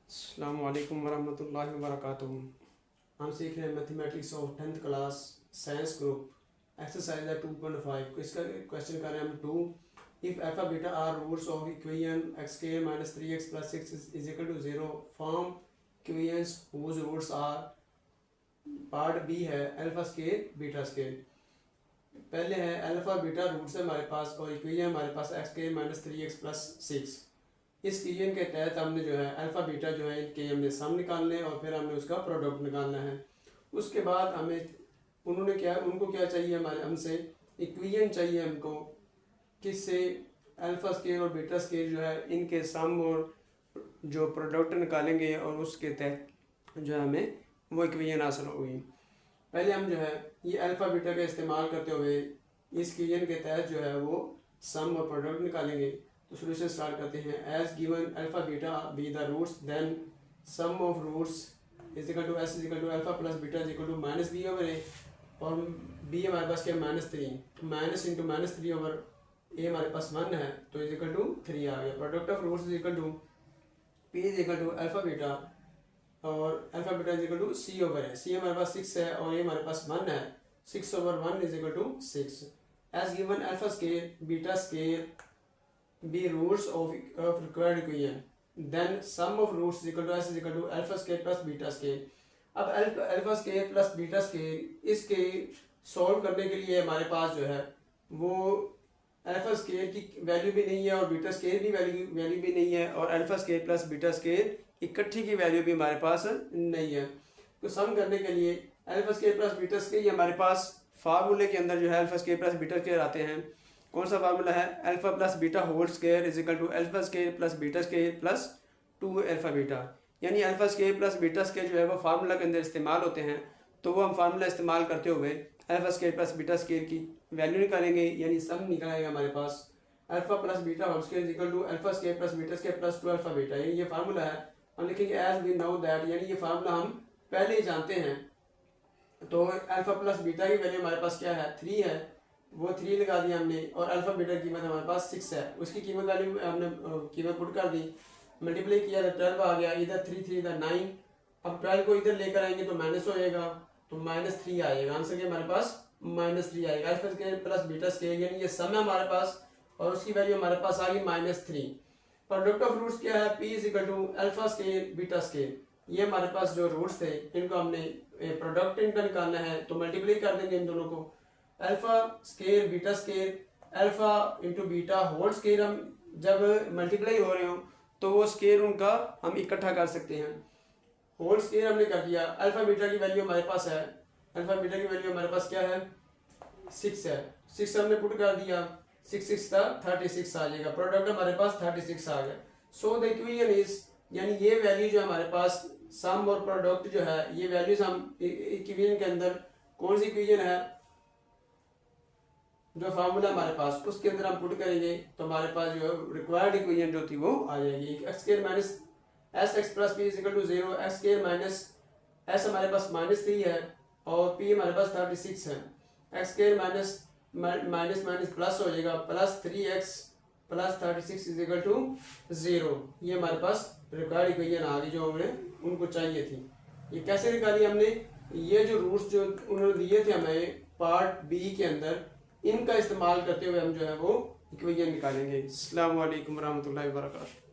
अस्सलामु अलैकुम वरहमतुल्लाहि वबरकातुहू। हम सीख रहे हैं mathematics of 10th class science group exercise है 2.5। इसका क्वेश्चन कर रहे हैं हम 2। If alpha beta are roots of equation X square minus 3x plus 6 is equal to 0 form equations whose roots are. Part B है अल्फा स्क्वायर बीटा स्क्वायर। पहले है alpha beta roots है हमारे पास और इक्वेशन हमारे पास x square minus 3x plus 6। इस equation के तहत हमने जो है अल्फा बीटा जो है इनके हमने सम निकालने हैं और फिर हमने उसका प्रोडक्ट निकालना है। उसके बाद हमें उनको क्या चाहिए, हमारे हमसे इक्वेशन चाहिए हमको किससे, अल्फा स्क्वायर और बीटा स्क्वायर जो है इनके सम और जो प्रोडक्ट निकालेंगे और उसके तहत जो है हमें वो इक्वेशन हासिल होगी। पहले हम जो है ये अल्फा बीटा का इस्तेमाल करते हुए इस इक्वेशन के तहत जो है वो सम और प्रोडक्ट निकालेंगे। तो सोल्यूशन स्टार्ट करते हैं। As given alpha beta be the roots then sum of roots is equal to S is equal to alpha plus beta is equal to minus b over a. और b हमारे पास क्या, -3, minus into -3 over ए हमारे पास 1 है तो is equal to 3 आ गया। Product of roots is equal to P is equal to alpha beta और alpha beta is equal to c over a. C हमारे पास 6 है और ए हमारे पास 1 है। 6 over 1 is equal to 6। As given alpha square beta square be roots of required equation, then sum of roots is equal to s is equal to alpha square plus beta square। अब alpha square plus beta square इसके solve करने के लिए हमारे पास जो है वो alpha square की वैल्यू भी नहीं है और बीटा स्क्वायर की वैल्यू भी नहीं है और alpha square plus beta square इकट्ठी की वैल्यू भी हमारे पास नहीं है। तो सम करने के लिए alpha square plus beta square हमारे पास फार्मूले के अंदर जो है alpha square plus beta square आते हैं। कौन सा फार्मूला है, alpha plus beta whole square is equal to alpha square plus beta square plus 2 alpha beta. यानी alpha square plus beta square जो है वो फार्मूला के अंदर इस्तेमाल होते हैं। तो वो हम फार्मूला इस्तेमाल करते हुए alpha square plus beta square की वैल्यू निकालेंगे, यानी सम निकलेगा हमारे पास alpha plus beta whole square is equal to alpha square plus beta square plus 2 alpha beta. ये फार्मूला है। हम लिखेंगे एज वी नो दैट, यानी ये फार्मूला हम पहले ही जानते हैं। तो अल्फा प्लस बीटा की वैल्यू हमारे पास क्या है, 3 है, वो 3 लगा दिया हमने और अल्फा बीटा की कीमत हमारे पास 6 है। उसकी कीमत वैल्यू हमने कीमत पुट कर दी, मल्टीप्लाई किया तो 12 आ गया। इधर 3 3 इधर 9। अब 12 को इधर लेकर आएंगे तो माइनस हो जाएगा तो -3 आएगा। आंसर क्या हमारे पास -3 आएगा। Alpha square plus beta square यानी ये सम है हमारे पास और उसकी वैल्यू हमारे पास आ गई -3। प्रोडक्ट ऑफ रूट्स क्या है, P is equal to alpha square beta square. ये हमारे पास जो रूट्स थे इनको हमने प्रोडक्ट इनका निकालना है तो मल्टीप्लाई कर देंगे इन दोनों को। Alpha square beta square alpha into beta whole square हम जब मल्टीप्लाई हो रहे हो तो वो स्केयर उनका हम इकट्ठा कर सकते हैं। होल स्केयर हमने कर दिया। अल्फा बीटा की वैल्यू हमारे पास है, अल्फा बीटा की वैल्यू हमारे पास क्या है, 6 है। 6 हमने पुट कर दिया, 6 6 था 36 आ जाएगा। प्रोडक्ट हमारे पास 36 आ गया। सो द इक्वेशन इज, यानी ये वैल्यू जो हमारे पास सम और प्रोडक्ट जो है ये वैल्यूज हम इक्वेशन के अंदर कौन सी इक्वेशन है जो फार्मूला हमारे पास उसके अंदर हम पुट करेंगे तो हमारे पास जो रिक्वायर्ड इक्वेशन जो थी वो आ जाएगी। X square minus S X plus P is equal to 0। X square minus S हमारे पास -3 है और पी हमारे पास 36 है। X square minus minus minus plus हो जाएगा, plus 3x plus 36 is equal to 0। ये हमारे पास रिक्वायर्ड इक्वेशन आ गई जो हमें उनको चाहिए थी। ये कैसे निकाली हमने, ये जो रूट्स जो उन्होंने दिए थे हमें पार्ट बी के अंदर इनका इस्तेमाल करते हुए हम जो है वो इक्वेशन निकालेंगे। अस्सलाम वालेकुम रहमतुल्लाहि व बरकातहू।